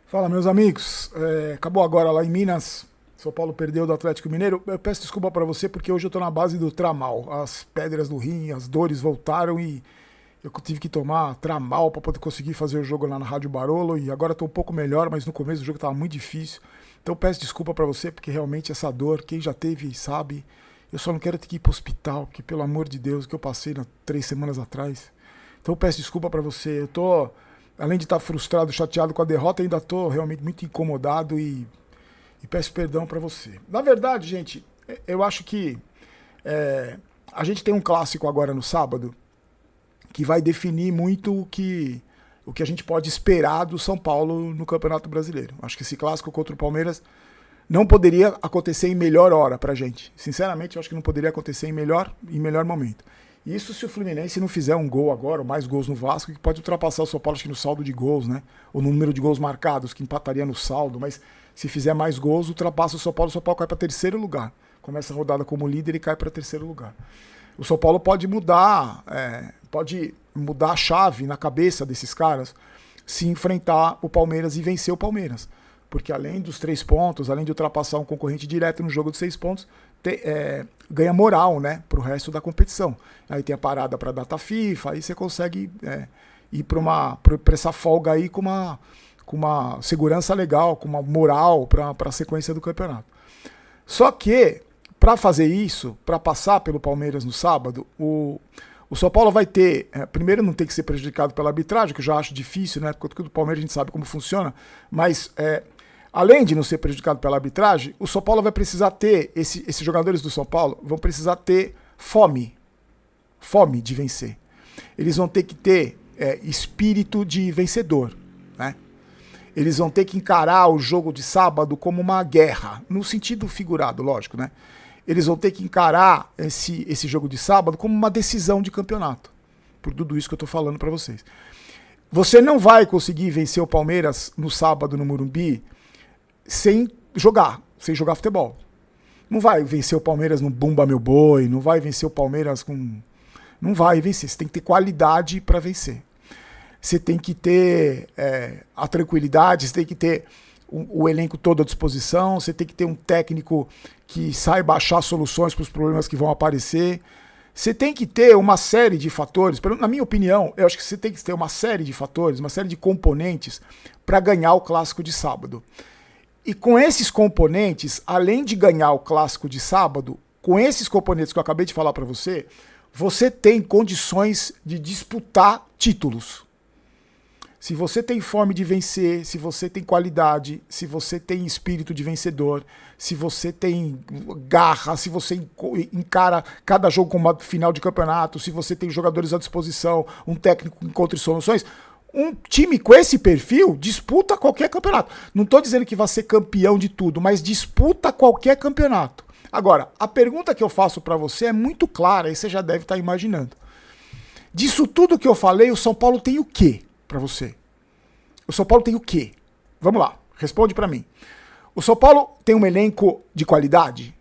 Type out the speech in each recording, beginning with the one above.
Fala, meus amigos. Acabou agora lá em Minas. São Paulo perdeu do Atlético Mineiro. Eu peço desculpa pra você porque hoje eu tô na base do Tramal. As pedras do rim, as dores voltaram e eu tive que tomar Tramal pra poder conseguir fazer o jogo lá na Rádio Barolo. E agora tô um pouco melhor, mas no começo do jogo tava muito difícil. Então eu peço desculpa pra você porque realmente essa dor, quem já teve sabe. Eu só não quero ter que ir pro hospital, porque pelo amor de Deus, o que eu passei 3 semanas atrás. Então eu peço desculpa pra você. Eu tô, além de estar frustrado, chateado com a derrota, ainda tô realmente muito incomodado e peço perdão pra você. Na verdade, gente, eu acho que a gente tem um clássico agora no sábado que vai definir muito o que a gente pode esperar do São Paulo no Campeonato Brasileiro. Acho que esse clássico contra o Palmeiras não poderia acontecer em melhor hora pra gente. Sinceramente, eu acho que não poderia acontecer em melhor momento. Isso se o Fluminense não fizer um gol agora, ou mais gols no Vasco, que pode ultrapassar o São Paulo acho que no saldo de gols, né? Ou no número de gols marcados, que empataria no saldo, mas se fizer mais gols, ultrapassa o São Paulo cai para terceiro lugar. Começa a rodada como líder e cai para terceiro lugar. O São Paulo pode mudar a chave na cabeça desses caras se enfrentar o Palmeiras e vencer o Palmeiras. Porque além dos 3 pontos, além de ultrapassar um concorrente direto no jogo de 6 pontos, ganha moral, né, pro resto da competição. Aí tem a parada para data FIFA, aí você consegue ir para essa folga aí com uma segurança legal, com uma moral para a sequência do campeonato. Só que, para fazer isso, para passar pelo Palmeiras no sábado, o São Paulo vai ter, primeiro não tem que ser prejudicado pela arbitragem, que eu já acho difícil, né, porque do Palmeiras a gente sabe como funciona, mas além de não ser prejudicado pela arbitragem, o São Paulo vai precisar ter, esses jogadores do São Paulo vão precisar ter fome de vencer. Eles vão ter que ter espírito de vencedor, né? Eles vão ter que encarar o jogo de sábado como uma guerra, no sentido figurado, lógico, né? Eles vão ter que encarar esse jogo de sábado como uma decisão de campeonato, por tudo isso que eu tô falando pra vocês. Você não vai conseguir vencer o Palmeiras no sábado no Morumbi sem jogar futebol. Não vai vencer o Palmeiras no Bumba Meu Boi, não vai vencer o Palmeiras com... Não vai vencer, você tem que ter qualidade para vencer. Você tem que ter a tranquilidade, você tem que ter o elenco todo à disposição, você tem que ter um técnico que saiba achar soluções para os problemas que vão aparecer. Você tem que ter uma série de fatores, na minha opinião, eu acho que você tem que ter uma série de fatores, uma série de componentes para ganhar o clássico de sábado. E com esses componentes, além de ganhar o clássico de sábado, com esses componentes que eu acabei de falar para você, você tem condições de disputar títulos. Se você tem fome de vencer, se você tem qualidade, se você tem espírito de vencedor, se você tem garra, se você encara cada jogo como uma final de campeonato, se você tem jogadores à disposição, um técnico que encontre soluções, um time com esse perfil disputa qualquer campeonato. Não estou dizendo que vai ser campeão de tudo, mas disputa qualquer campeonato. Agora, a pergunta que eu faço para você é muito clara, e você já deve estar imaginando. Disso tudo que eu falei, o São Paulo tem o quê para você? O São Paulo tem o quê? Vamos lá, responde para mim. O São Paulo tem um elenco de qualidade?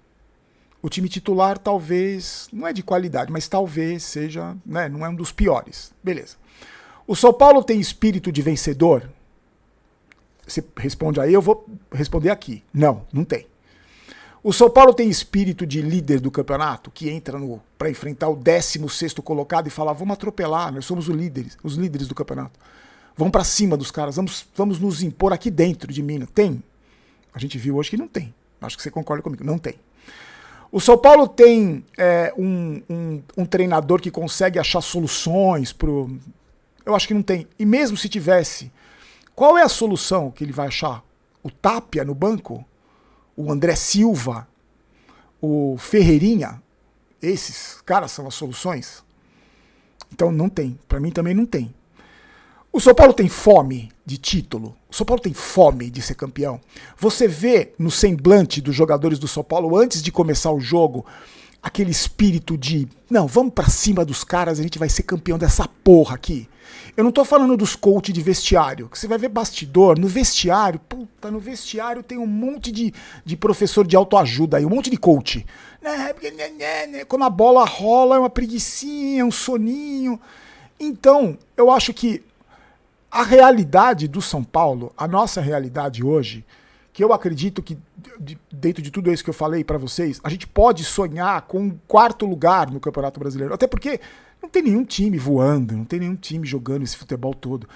O time titular talvez, não é de qualidade, mas talvez seja, né, não é um dos piores. Beleza. O São Paulo tem espírito de vencedor? Você responde aí, eu vou responder aqui. Não, não tem. O São Paulo tem espírito de líder do campeonato, que entra para enfrentar o 16º colocado e fala, vamos atropelar, nós somos os líderes do campeonato. Vamos para cima dos caras, vamos nos impor aqui dentro de Minas. Tem? A gente viu hoje que não tem. Acho que você concorda comigo, não tem. O São Paulo tem um treinador que consegue achar soluções pro... Eu acho que não tem. E mesmo se tivesse, qual é a solução que ele vai achar? O Tapia no banco? O André Silva? O Ferreirinha? Esses caras são as soluções? Então não tem. Para mim também não tem. O São Paulo tem fome de título? O São Paulo tem fome de ser campeão? Você vê no semblante dos jogadores do São Paulo, antes de começar o jogo, aquele espírito de, não, vamos pra cima dos caras, a gente vai ser campeão dessa porra aqui. Eu não tô falando dos coach de vestiário, que você vai ver bastidor, no vestiário, puta, no vestiário tem um monte de professor de autoajuda aí, um monte de coach. Quando a bola rola é uma preguicinha, um soninho. Então, eu acho que A realidade do São Paulo, a nossa realidade hoje, que eu acredito que, dentro de tudo isso que eu falei para vocês, a gente pode sonhar com um quarto lugar no Campeonato Brasileiro. Até porque não tem nenhum time voando, não tem nenhum time jogando esse futebol todo.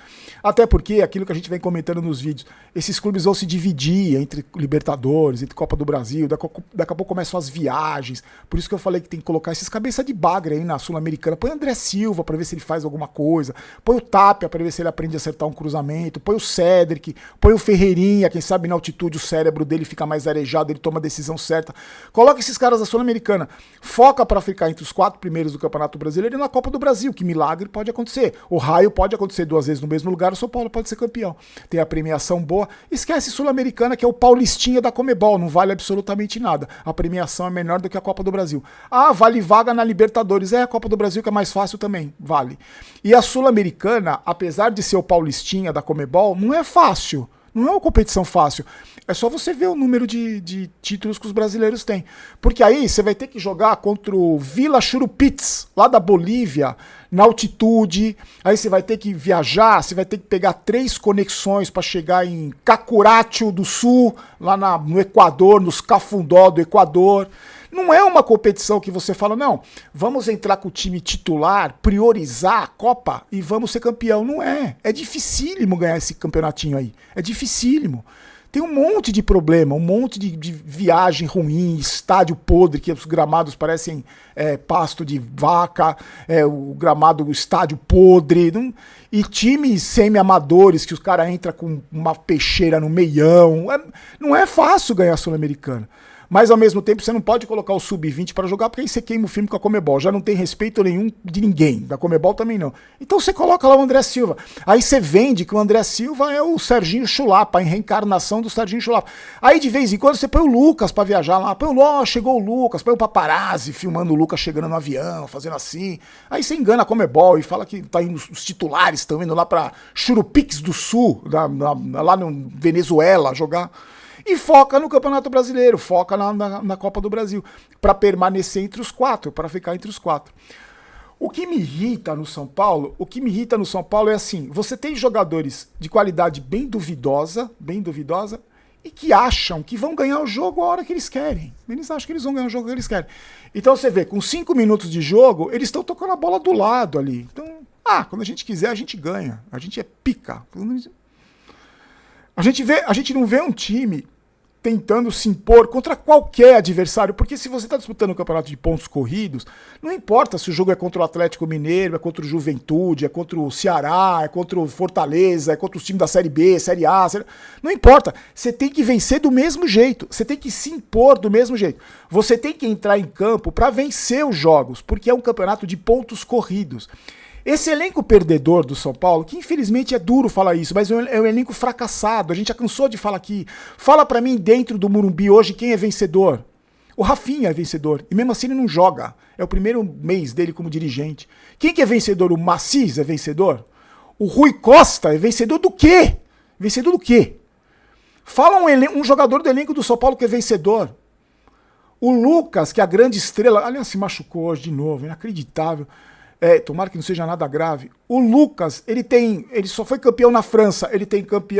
Até porque, aquilo que a gente vem comentando nos vídeos, esses clubes vão se dividir entre Libertadores, entre Copa do Brasil, daqui a pouco começam as viagens. Por isso que eu falei que tem que colocar esses cabeça de bagre aí na Sul-Americana. Põe o André Silva para ver se ele faz alguma coisa, põe o Tapia para ver se ele aprende a acertar um cruzamento, põe o Cedric, põe o Ferreirinha, quem sabe na altitude o cérebro dele fica mais arejado, ele toma a decisão certa. Coloca esses caras da Sul-Americana, foca para ficar entre os 4 primeiros do Campeonato Brasileiro e na Copa do Brasil, que milagre pode acontecer. O raio pode acontecer 2 vezes no mesmo lugar, o São Paulo pode ser campeão. Tem a premiação boa. Esquece Sul-Americana, que é o Paulistinha da Comebol, não vale absolutamente nada. A premiação é menor do que a Copa do Brasil. Ah, vale vaga na Libertadores. É a Copa do Brasil que é mais fácil também, vale. E a Sul-Americana, apesar de ser o Paulistinha da Comebol, não é fácil. Não é uma competição fácil. É só você ver o número de títulos que os brasileiros têm. Porque aí você vai ter que jogar contra o Vila Churupitz, lá da Bolívia, na altitude. Aí você vai ter que viajar, você vai ter que pegar 3 conexões para chegar em Cacuratio do Sul, lá no Equador, nos Cafundó do Equador. Não é uma competição que você fala, não, vamos entrar com o time titular, priorizar a Copa e vamos ser campeão. Não é. É dificílimo ganhar esse campeonatinho aí. É dificílimo. Tem um monte de problema, um monte de viagem ruim, estádio podre, que os gramados parecem pasto de vaca, o gramado, o estádio podre, e times semi-amadores que os caras entram com uma peixeira no meião. Não é fácil ganhar a Sul-Americana. Mas ao mesmo tempo você não pode colocar o Sub-20 para jogar, porque aí você queima o filme com a Comebol. Já não tem respeito nenhum de ninguém, da Comebol também não. Então você coloca lá o André Silva. Aí você vende que o André Silva é o Serginho Chulapa, a reencarnação do Serginho Chulapa. Aí de vez em quando você põe o Lucas para viajar lá. Põe chegou o Lucas, põe o paparazzi filmando o Lucas chegando no avião, fazendo assim. Aí você engana a Comebol e fala que tá indo, os titulares estão indo lá para Churupix do Sul, lá no Venezuela, jogar. E foca no Campeonato Brasileiro, foca na Copa do Brasil, para permanecer entre os 4, para ficar entre os 4. O que me irrita no São Paulo é assim, você tem jogadores de qualidade bem duvidosa, e que acham que vão ganhar o jogo a hora que eles querem. Eles acham que eles vão ganhar o jogo que eles querem. Então você vê, com 5 minutos de jogo, eles estão tocando a bola do lado ali. Então, quando a gente quiser, a gente ganha. A gente é pica. A gente não vê um time tentando se impor contra qualquer adversário, porque se você está disputando um campeonato de pontos corridos, não importa se o jogo é contra o Atlético Mineiro, é contra o Juventude, é contra o Ceará, é contra o Fortaleza, é contra os times da Série B, Série A, não importa, você tem que vencer do mesmo jeito, você tem que se impor do mesmo jeito, você tem que entrar em campo para vencer os jogos, porque é um campeonato de pontos corridos. Esse elenco perdedor do São Paulo, que infelizmente é duro falar isso, mas é um elenco fracassado, a gente já cansou de falar aqui. Fala pra mim dentro do Morumbi hoje quem é vencedor. O Rafinha é vencedor, e mesmo assim ele não joga. É o primeiro mês dele como dirigente. Quem que é vencedor? O Macis é vencedor? O Rui Costa é vencedor do quê? Vencedor do quê? Fala um jogador do elenco do São Paulo que é vencedor. O Lucas, que é a grande estrela, aliás, se machucou hoje de novo, inacreditável. Tomara que não seja nada grave. O Lucas, ele só foi campeão na França, ele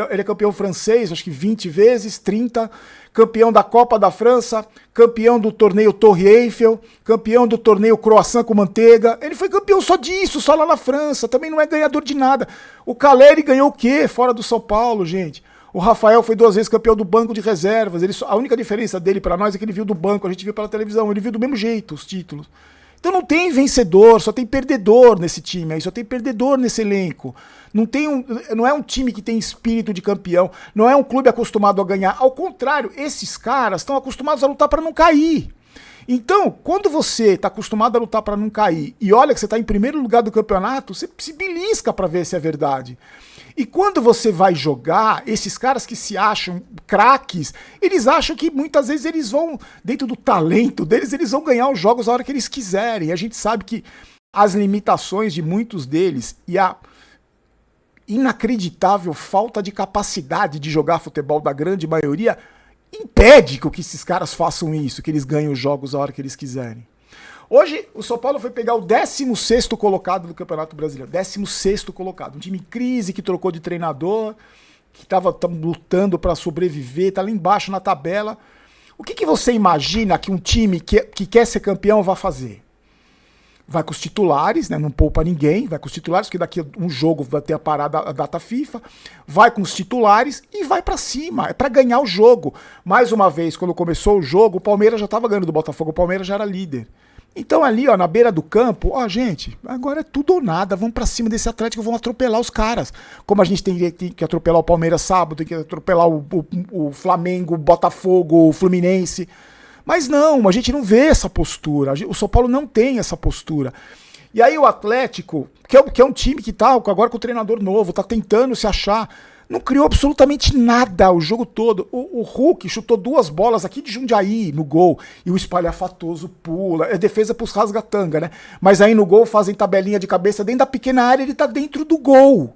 é campeão francês, acho que 20 vezes, 30, campeão da Copa da França, campeão do torneio Torre Eiffel, campeão do torneio Croissant com manteiga. Ele foi campeão só disso, só lá na França, também não é ganhador de nada. O Caleri ganhou o quê? Fora do São Paulo, gente. O Rafael foi 2 vezes campeão do banco de reservas. A única diferença dele para nós é que ele viu do banco, a gente viu pela televisão, ele viu do mesmo jeito os títulos. Então não tem vencedor, só tem perdedor nesse time aí, só tem perdedor nesse elenco. Não é um time que tem espírito de campeão, não é um clube acostumado a ganhar. Ao contrário, esses caras estão acostumados a lutar para não cair. Então, quando você está acostumado a lutar para não cair e olha que você está em primeiro lugar do campeonato, você se belisca para ver se é verdade. E quando você vai jogar, esses caras que se acham craques, eles acham que muitas vezes eles vão, dentro do talento deles, eles vão ganhar os jogos a hora que eles quiserem. E a gente sabe que as limitações de muitos deles e a inacreditável falta de capacidade de jogar futebol da grande maioria impede que esses caras façam isso, que eles ganhem os jogos a hora que eles quiserem. Hoje, o São Paulo foi pegar o 16º colocado do Campeonato Brasileiro. 16º colocado. Um time em crise, que trocou de treinador, que estava lutando para sobreviver, está lá embaixo na tabela. O que você imagina que um time que quer ser campeão vai fazer? Vai com os titulares, né? Não poupa ninguém, vai com os titulares, porque daqui a um jogo vai ter a parada, a data FIFA, vai com os titulares e vai pra cima, é pra ganhar o jogo. Mais uma vez, quando começou o jogo, o Palmeiras já tava ganhando do Botafogo, o Palmeiras já era líder. Então ali, ó, na beira do campo, ó, gente, agora é tudo ou nada, vamos pra cima desse Atlético, vamos atropelar os caras. Como a gente tem que atropelar o Palmeiras sábado, tem que atropelar o Flamengo, o Botafogo, o Fluminense. Mas não, a gente não vê essa postura. O São Paulo não tem essa postura. E aí o Atlético, que é um time que tá agora com o treinador novo, tá tentando se achar, não criou absolutamente nada o jogo todo. O Hulk chutou 2 bolas aqui de Jundiaí no gol, e o espalhafatoso pula, é defesa pros rasgatanga, né? Mas aí no gol fazem tabelinha de cabeça dentro da pequena área, ele tá dentro do gol.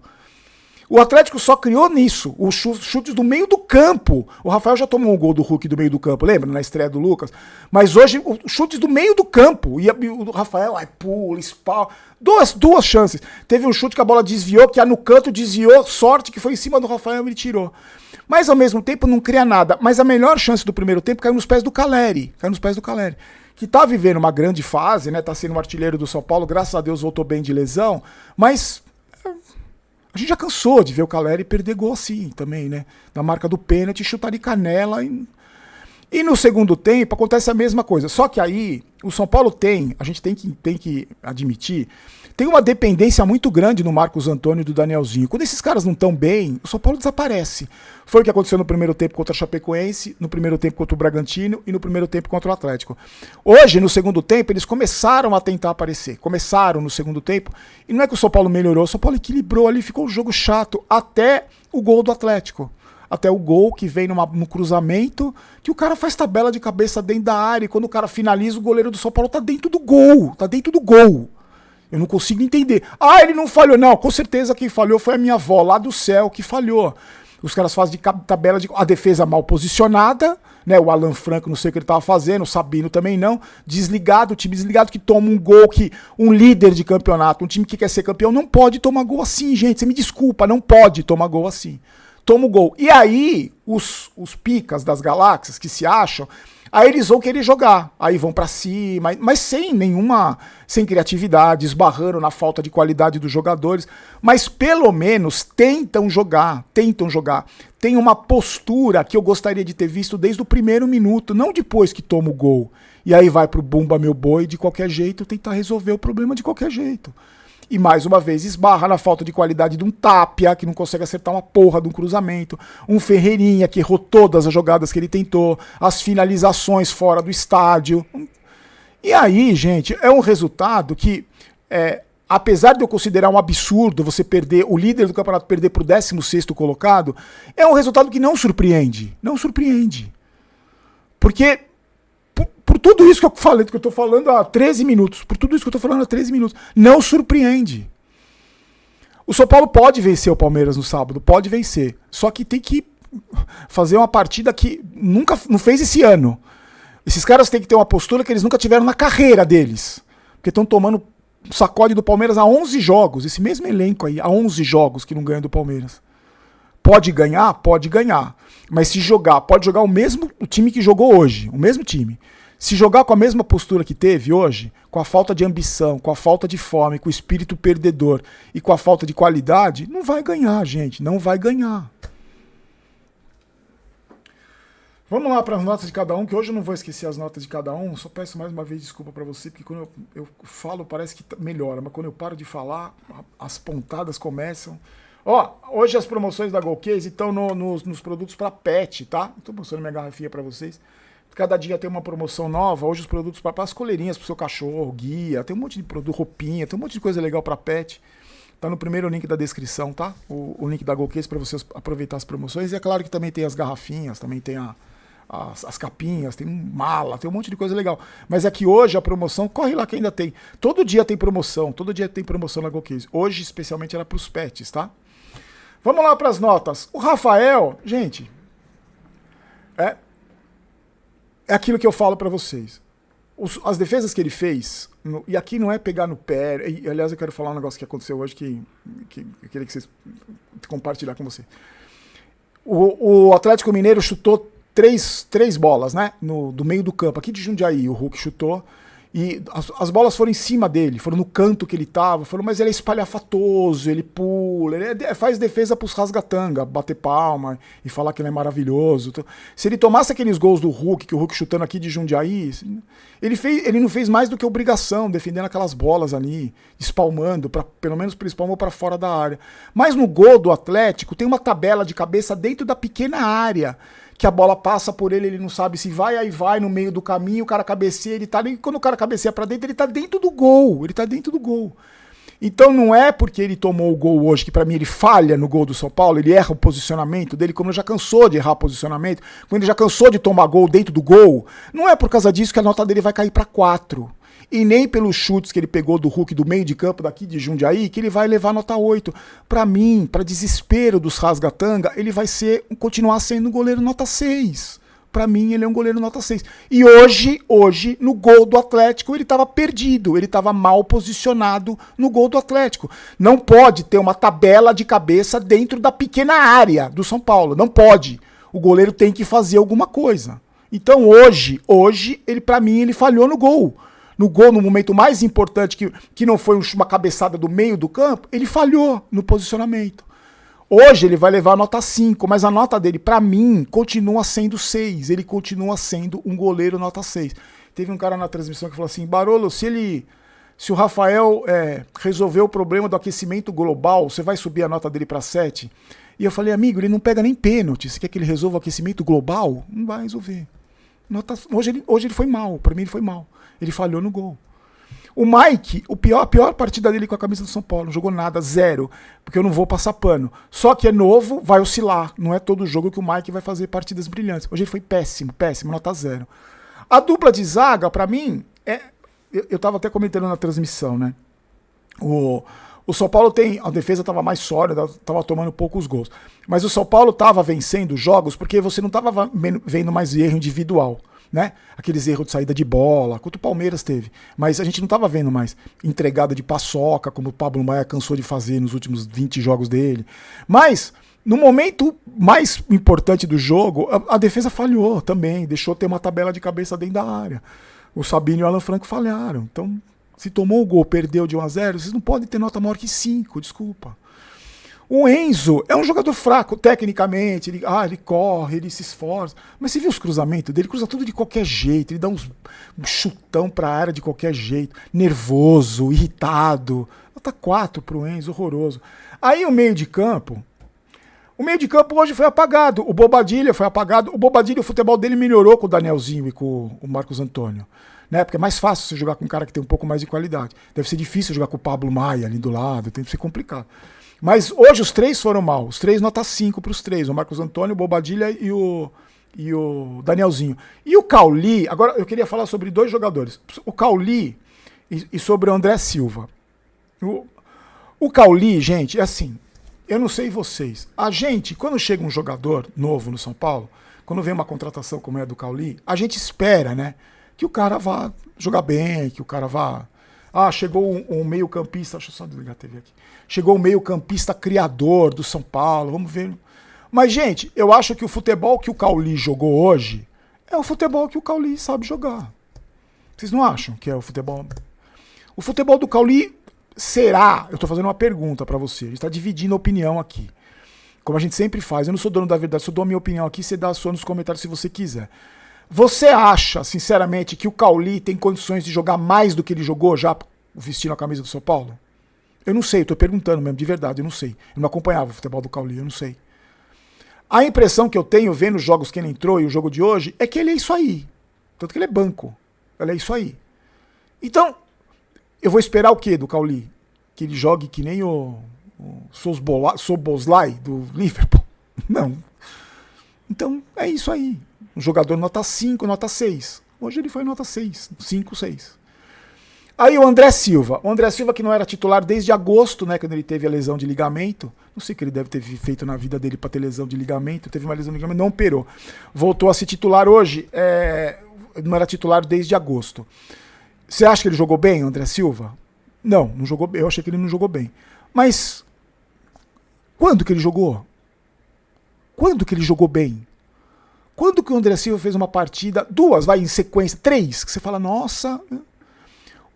O Atlético só criou nisso, os chutes do meio do campo. O Rafael já tomou um gol do Hulk do meio do campo, lembra? Na estreia do Lucas. Mas hoje, os chutes do meio do campo. E o Rafael, pula, espalha. Duas chances. Teve um chute que a bola desviou, que no canto desviou, sorte que foi em cima do Rafael e ele tirou. Mas ao mesmo tempo não cria nada. Mas a melhor chance do primeiro tempo caiu nos pés do Caleri. Que tá vivendo uma grande fase, né? Tá sendo um artilheiro do São Paulo, graças a Deus voltou bem de lesão. Mas a gente já cansou de ver o Caleri perder gol assim também, né? Na marca do pênalti, chutar de canela. E no segundo tempo acontece a mesma coisa. Só que aí o São Paulo a gente tem que admitir, tem uma dependência muito grande no Marcos Antônio e do Danielzinho. Quando esses caras não estão bem, o São Paulo desaparece. Foi o que aconteceu no primeiro tempo contra a Chapecoense, no primeiro tempo contra o Bragantino e no primeiro tempo contra o Atlético. Hoje, no segundo tempo, eles começaram a tentar aparecer. Começaram no segundo tempo. E não é que o São Paulo melhorou, o São Paulo equilibrou ali, ficou um jogo chato até o gol do Atlético. Até o gol que vem no cruzamento, que o cara faz tabela de cabeça dentro da área, e quando o cara finaliza, o goleiro do São Paulo tá dentro do gol. Eu não consigo entender. Ele não falhou. Não, com certeza quem falhou foi a minha avó lá do céu que falhou. Os caras fazem tabela de... A defesa mal posicionada, né? O Alan Franco, não sei o que ele tava fazendo, o Sabino também não. Desligado, o time desligado que toma um gol que... Um líder de campeonato, um time que quer ser campeão, não pode tomar gol assim, gente. Você me desculpa, não pode tomar gol assim. Toma o gol. E aí, os picas das galáxias que se acham, aí eles vão querer jogar. Aí vão pra cima, mas sem criatividade, esbarrando na falta de qualidade dos jogadores. Mas pelo menos tentam jogar. Tem uma postura que eu gostaria de ter visto desde o primeiro minuto, não depois que toma o gol. E aí vai pro bumba meu boi de qualquer jeito, tentar resolver o problema de qualquer jeito. E mais uma vez esbarra na falta de qualidade de um Tapia, que não consegue acertar uma porra de um cruzamento, um Ferreirinha, que errou todas as jogadas que ele tentou, as finalizações fora do estádio. E aí, gente, é um resultado que, apesar de eu considerar um absurdo você perder, o líder do campeonato perder pro 16º colocado, é um resultado que não surpreende. Não surpreende. Porque... Por tudo isso que eu falei, que eu tô falando há 13 minutos, não surpreende. O São Paulo pode vencer o Palmeiras no sábado, pode vencer. Só que tem que fazer uma partida que não fez esse ano. Esses caras têm que ter uma postura que eles nunca tiveram na carreira deles. Porque estão tomando sacode do Palmeiras há 11 jogos, esse mesmo elenco aí, há 11 jogos que não ganha do Palmeiras. Pode ganhar? Pode ganhar. Mas se jogar, pode jogar o time que jogou hoje, o mesmo time. Se jogar com a mesma postura que teve hoje, com a falta de ambição, com a falta de fome, com o espírito perdedor e com a falta de qualidade, não vai ganhar, gente, não vai ganhar. Vamos lá para as notas de cada um, que hoje eu não vou esquecer as notas de cada um, só peço mais uma vez desculpa para você, porque quando eu falo parece que melhora, mas quando eu paro de falar, as pontadas começam. Hoje as promoções da Golcase estão nos produtos para pet, tá? Estou mostrando minha garrafinha para vocês. Cada dia tem uma promoção nova. Hoje os produtos para as coleirinhas pro seu cachorro, guia, tem um monte de produto, roupinha, tem um monte de coisa legal para pet. Tá no primeiro link da descrição, tá? O link da Golcase para vocês aproveitar as promoções. E é claro que também tem as garrafinhas, também tem as capinhas, tem mala, tem um monte de coisa legal. Mas é que hoje a promoção, corre lá que ainda tem. Todo dia tem promoção na Golcase. Hoje especialmente era pros pets, tá? Vamos lá para as notas. O Rafael, gente, é aquilo que eu falo para vocês. As defesas que ele fez, e aqui não é pegar no pé, e, aliás, eu quero falar um negócio que aconteceu hoje que eu queria que vocês compartilhar com você. O Atlético Mineiro chutou três bolas, né? Do meio do campo, aqui de Jundiaí, o Hulk chutou. E as bolas foram em cima dele, foram no canto que ele tava, mas ele é espalhafatoso, ele pula, ele faz defesa pros rasgatanga, bater palma e falar que ele é maravilhoso. Então, se ele tomasse aqueles gols do Hulk, que o Hulk chutando aqui de Jundiaí, ele não fez mais do que obrigação, defendendo aquelas bolas ali, espalmando, pelo menos ele espalmou para fora da área. Mas no gol do Atlético tem uma tabela de cabeça dentro da pequena área, que a bola passa por ele, ele não sabe se vai, aí vai no meio do caminho, o cara cabeceia, e quando o cara cabeceia pra dentro, ele tá dentro do gol, Então não é porque ele tomou o gol hoje, que pra mim ele falha no gol do São Paulo, ele erra o posicionamento dele, como ele já cansou de errar posicionamento, quando ele já cansou de tomar gol dentro do gol, não é por causa disso que a nota dele vai cair pra 4. E nem pelos chutes que ele pegou do Hulk do meio de campo daqui de Jundiaí, que ele vai levar nota 8. Para mim, para desespero dos rasgatanga, ele vai continuar sendo um goleiro nota 6. Para mim, ele é um goleiro nota 6. E hoje, no gol do Atlético, ele estava perdido, ele estava mal posicionado no gol do Atlético. Não pode ter uma tabela de cabeça dentro da pequena área do São Paulo, não pode. O goleiro tem que fazer alguma coisa. Então hoje ele para mim, ele falhou no gol. No gol, no momento mais importante, que não foi uma cabeçada do meio do campo, ele falhou no posicionamento. Hoje ele vai levar nota 5, mas a nota dele, pra mim, continua sendo 6. Ele continua sendo um goleiro nota 6. Teve um cara na transmissão que falou assim, Barolo, se o Rafael resolver o problema do aquecimento global, você vai subir a nota dele pra 7? E eu falei, amigo, ele não pega nem pênalti. Você quer que ele resolva o aquecimento global? Não vai resolver. Hoje ele foi mal, pra mim ele foi mal. Ele falhou no gol. O Mike, a pior partida dele com a camisa do São Paulo, não jogou nada, 0, porque eu não vou passar pano. Só que é novo, vai oscilar. Não é todo jogo que o Mike vai fazer partidas brilhantes. Hoje ele foi péssimo, nota 0. A dupla de zaga, pra mim, eu tava até comentando na transmissão, né? O São Paulo a defesa estava mais sólida, estava tomando poucos gols. Mas o São Paulo estava vencendo jogos porque você não estava vendo mais erro individual. Né? Aqueles erros de saída de bola, quanto o Palmeiras teve. Mas a gente não estava vendo mais entregada de paçoca, como o Pablo Maia cansou de fazer nos últimos 20 jogos dele. Mas, no momento mais importante do jogo, a defesa falhou também, deixou ter uma tabela de cabeça dentro da área. O Sabino e o Alan Franco falharam. Então, se tomou o gol, perdeu de 1-0, vocês não podem ter nota maior que 5, desculpa. O Enzo é um jogador fraco, tecnicamente, ele corre, ele se esforça, mas você viu os cruzamentos dele? Ele cruza tudo de qualquer jeito, ele dá um chutão pra área de qualquer jeito, nervoso, irritado. Nota 4 pro Enzo, horroroso. Aí o meio de campo hoje foi apagado, o Bobadilha foi apagado, o futebol dele melhorou com o Danielzinho e com o Marcos Antônio. Né? Porque é mais fácil você jogar com um cara que tem um pouco mais de qualidade. Deve ser difícil jogar com o Pablo Maia ali do lado, tem que ser complicado. Mas hoje os 3 foram mal. Os 3 nota 5 para os 3. O Marcos Antônio, o Bobadilha e o Danielzinho. E o Cauli, agora eu queria falar sobre 2 jogadores. O Cauli e sobre o André Silva. O Cauli, gente, é assim. Eu não sei vocês. A gente, quando chega um jogador novo no São Paulo, quando vem uma contratação como é a do Cauli, a gente espera, né? Que o cara vá jogar bem, que o cara vá... chegou um meio-campista, deixa eu só desligar a TV aqui. Chegou um meio-campista criador do São Paulo, vamos ver. Mas, gente, eu acho que o futebol que o Cauli jogou hoje é o futebol que o Cauli sabe jogar. Vocês não acham que é o futebol? O futebol do Cauli será... Eu tô fazendo uma pergunta pra você, a gente tá dividindo a opinião aqui. Como a gente sempre faz, eu não sou dono da verdade, se eu dou a minha opinião aqui, você dá a sua nos comentários se você quiser. Você acha, sinceramente, que o Cauli tem condições de jogar mais do que ele jogou já vestindo a camisa do São Paulo? Eu não sei, eu tô perguntando mesmo, de verdade, eu não sei. Eu não acompanhava o futebol do Cauli, eu não sei. A impressão que eu tenho vendo os jogos que ele entrou e o jogo de hoje é que ele é isso aí. Tanto que ele é banco. Ele é isso aí. Então, eu vou esperar o quê do Cauli? Que ele jogue que nem o Szoboszlai do Liverpool? Não. Então, é isso aí. Um jogador nota 5, nota 6. Hoje ele foi nota 6, 5, 6. Aí o André Silva que não era titular desde agosto, né, quando ele teve a lesão de ligamento. Não sei o que ele deve ter feito na vida dele para ter lesão de ligamento. Teve uma lesão de ligamento, não operou. Voltou a ser titular hoje. não era titular desde agosto. Você acha que ele jogou bem, o André Silva? Não jogou bem. Eu achei que ele não jogou bem. Mas quando que ele jogou? Quando que ele jogou bem? Quando que o André Silva fez uma partida, duas, vai em sequência, 3, que você fala, nossa...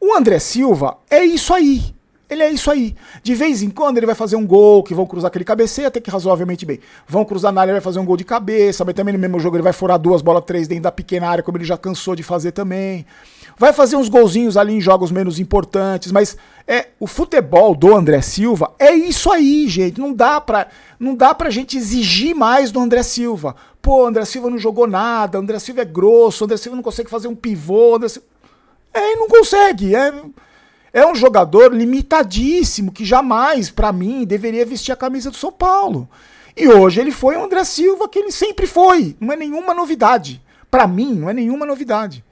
O André Silva é isso aí. Ele é isso aí. De vez em quando ele vai fazer um gol, que vão cruzar aquele cabeceio até que razoavelmente bem. Vão cruzar na área, ele vai fazer um gol de cabeça, mas também no mesmo jogo ele vai furar 2 bolas 3 dentro da pequena área, como ele já cansou de fazer também. Vai fazer uns golzinhos ali em jogos menos importantes, mas o futebol do André Silva é isso aí, gente. Não dá pra gente exigir mais do André Silva. Pô, o André Silva não jogou nada, o André Silva é grosso, o André Silva não consegue fazer um pivô, o André Silva... não consegue. É um jogador limitadíssimo, que jamais, pra mim, deveria vestir a camisa do São Paulo. E hoje ele foi o André Silva que ele sempre foi. Não é nenhuma novidade. Pra mim, não é nenhuma novidade.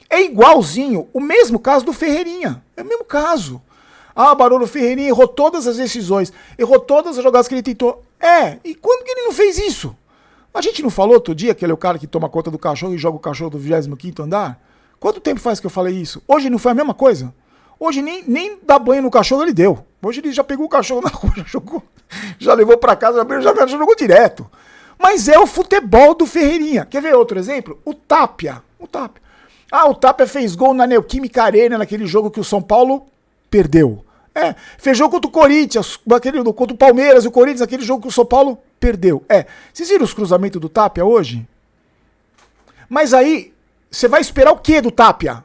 É igualzinho, o mesmo caso do Ferreirinha. É o mesmo caso. Ah, Barolo, Ferreirinha errou todas as decisões, errou todas as jogadas que ele tentou. E quando que ele não fez isso? A gente não falou outro dia que ele é o cara que toma conta do cachorro e joga o cachorro do 25º andar? Quanto tempo faz que eu falei isso? Hoje não foi a mesma coisa? Hoje nem dar banho no cachorro ele deu. Hoje ele já pegou o cachorro na rua, já jogou, já levou pra casa, já jogou direto. Mas é o futebol do Ferreirinha. Quer ver outro exemplo? O Tapia. O Tapia fez gol na Neoquímica Arena, naquele jogo que o São Paulo perdeu. Fez jogo contra o Corinthians, contra o Palmeiras e o Corinthians, aquele jogo que o São Paulo perdeu. Vocês viram os cruzamentos do Tapia hoje? Mas aí, você vai esperar o quê do Tapia?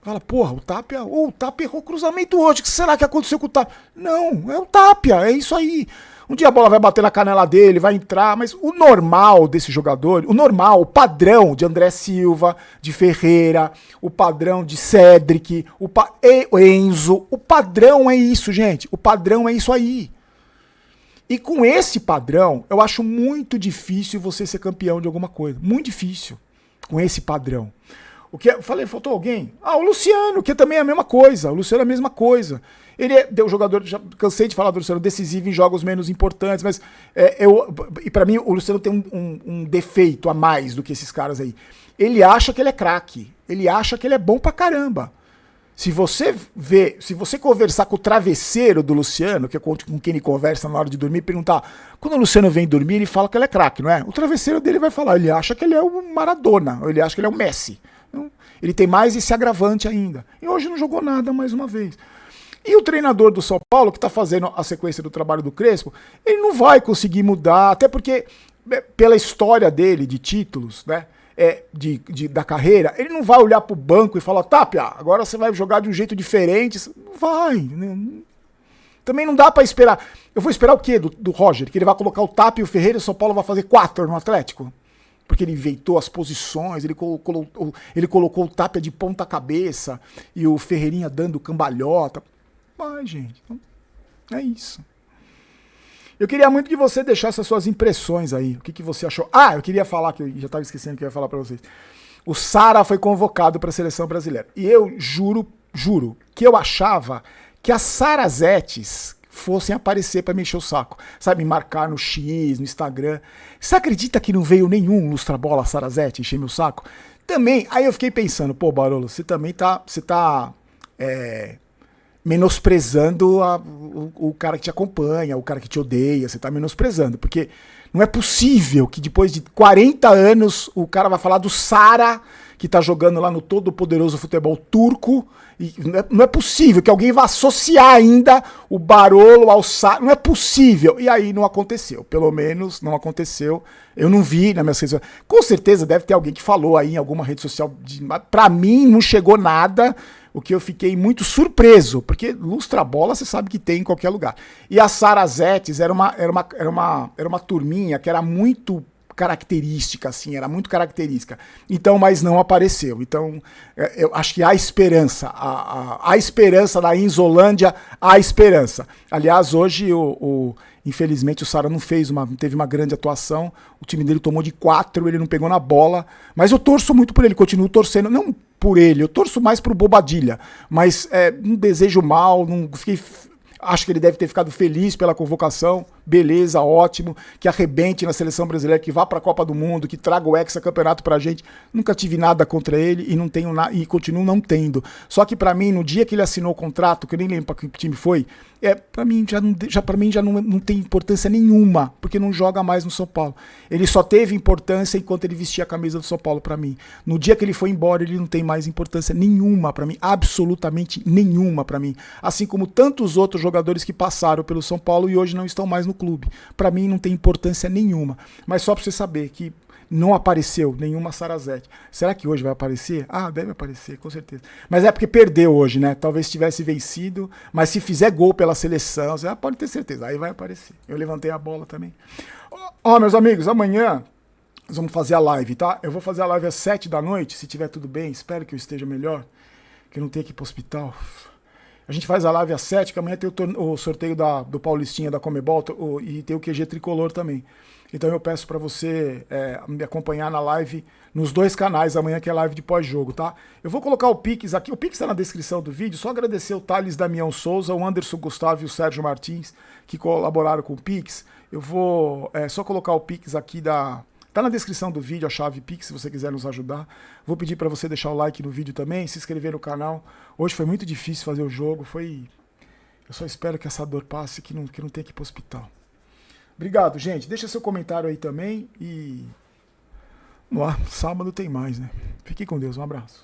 Fala, porra, o Tapia errou o cruzamento hoje, o que será que aconteceu com o Tapia? Não, é o Tapia, é isso aí. Um dia a bola vai bater na canela dele, vai entrar, mas o normal desse jogador, o padrão de André Silva, de Ferreira, o padrão de Cédric, o Enzo, o padrão é isso, gente, o padrão é isso aí. E com esse padrão, eu acho muito difícil você ser campeão de alguma coisa, muito difícil, com esse padrão. O que falei, faltou alguém? O Luciano, que também é a mesma coisa. O Luciano é a mesma coisa. Ele é um jogador, já cansei de falar do Luciano, decisivo em jogos menos importantes, mas e pra mim o Luciano tem um defeito a mais do que esses caras aí. Ele acha que ele é craque. Ele acha que ele é bom pra caramba. Se você conversar com o travesseiro do Luciano, que é com quem ele conversa na hora de dormir, perguntar, quando o Luciano vem dormir, ele fala que ele é craque, não é? O travesseiro dele vai falar, ele acha que ele é o Maradona, ou ele acha que ele é o Messi. Ele tem mais esse agravante ainda. E hoje não jogou nada mais uma vez. E o treinador do São Paulo, que está fazendo a sequência do trabalho do Crespo, ele não vai conseguir mudar, até porque, pela história dele, de títulos, né, da carreira, ele não vai olhar pro banco e falar, Tapia, agora você vai jogar de um jeito diferente. Não vai. Né? Também não dá para esperar. Eu vou esperar o quê do Roger? Que ele vai colocar o Tapia e o Ferreira e o São Paulo vai fazer 4 no Atlético? Porque ele inventou as posições, ele colocou o Tapia de ponta cabeça e o Ferreirinha dando cambalhota. Vai, gente. É isso. Eu queria muito que você deixasse as suas impressões aí. O que você achou? Eu queria falar, que eu já estava esquecendo que eu ia falar para vocês. O Sara foi convocado para a seleção brasileira. E eu juro, que eu achava que as Sarazetes fossem aparecer para me encher o saco. Sabe, me marcar no X, no Instagram. Você acredita que não veio nenhum lustrabola Sarazete encher meu saco? Também, aí eu fiquei pensando, pô, Barolo, você também tá menosprezando o cara que te acompanha, o cara que te odeia, você tá menosprezando, porque não é possível que depois de 40 anos o cara vai falar do Sara, que tá jogando lá no todo poderoso futebol turco, e não é possível que alguém vá associar ainda o Barolo ao Sara, não é possível, e aí não aconteceu, pelo menos não aconteceu, eu não vi na minha rede social, com certeza deve ter alguém que falou aí em alguma rede social, pra mim não chegou nada, o que eu fiquei muito surpreso, porque lustra-bola você sabe que tem em qualquer lugar. E a Sarazetes era uma turminha que era muito característica, assim, era muito característica. Então, mas não apareceu. Então, eu acho que há esperança. Há esperança na Inzolândia, há esperança. Aliás, hoje, infelizmente, o Sara não teve uma grande atuação. O time dele tomou de 4, ele não pegou na bola. Mas eu torço muito por ele, continuo torcendo. Não por ele, eu torço mais pro Bobadilha. Mas não desejo mal, não fiquei... Acho que ele deve ter ficado feliz pela convocação, beleza, ótimo, que arrebente na seleção brasileira, que vá para a Copa do Mundo, que traga o hexacampeonato pra gente. Nunca tive nada contra ele e não tenho e continuo não tendo. Só que para mim, no dia que ele assinou o contrato, que eu nem lembro para que time foi, para mim já não tem importância nenhuma, porque não joga mais no São Paulo. Ele só teve importância enquanto ele vestia a camisa do São Paulo para mim. No dia que ele foi embora, ele não tem mais importância nenhuma para mim, absolutamente nenhuma para mim. Assim como tantos outros jogadores que passaram pelo São Paulo e hoje não estão mais no clube. Para mim não tem importância nenhuma. Mas só para você saber que não apareceu nenhuma Sarazete. Será que hoje vai aparecer? Ah, deve aparecer, com certeza. Mas é porque perdeu hoje, né? Talvez tivesse vencido, mas se fizer gol pela seleção, você pode ter certeza, aí vai aparecer. Eu levantei a bola também. Ó, meus amigos, amanhã nós vamos fazer a live, tá? Eu vou fazer a live às 7 da noite, se tiver tudo bem, espero que eu esteja melhor, que eu não tenha que ir pro hospital. A gente faz a live às 7, que amanhã tem o sorteio do Paulistinha, da Comebol, e tem o QG Tricolor também. Então eu peço para você me acompanhar na live nos dois canais amanhã, que é live de pós-jogo, tá? Eu vou colocar o Pix aqui, o Pix está na descrição do vídeo, só agradecer o Thales Damião Souza, o Anderson Gustavo e o Sérgio Martins, que colaboraram com o Pix. Eu vou só colocar o Pix aqui tá na descrição do vídeo, a chave Pix, se você quiser nos ajudar. Vou pedir para você deixar o like no vídeo também, se inscrever no canal. Hoje foi muito difícil fazer o jogo, eu só espero que essa dor passe, que não tenha que ir pro hospital. Obrigado, gente. Deixa seu comentário aí também e vamos lá, sábado tem mais, né? Fique com Deus, um abraço.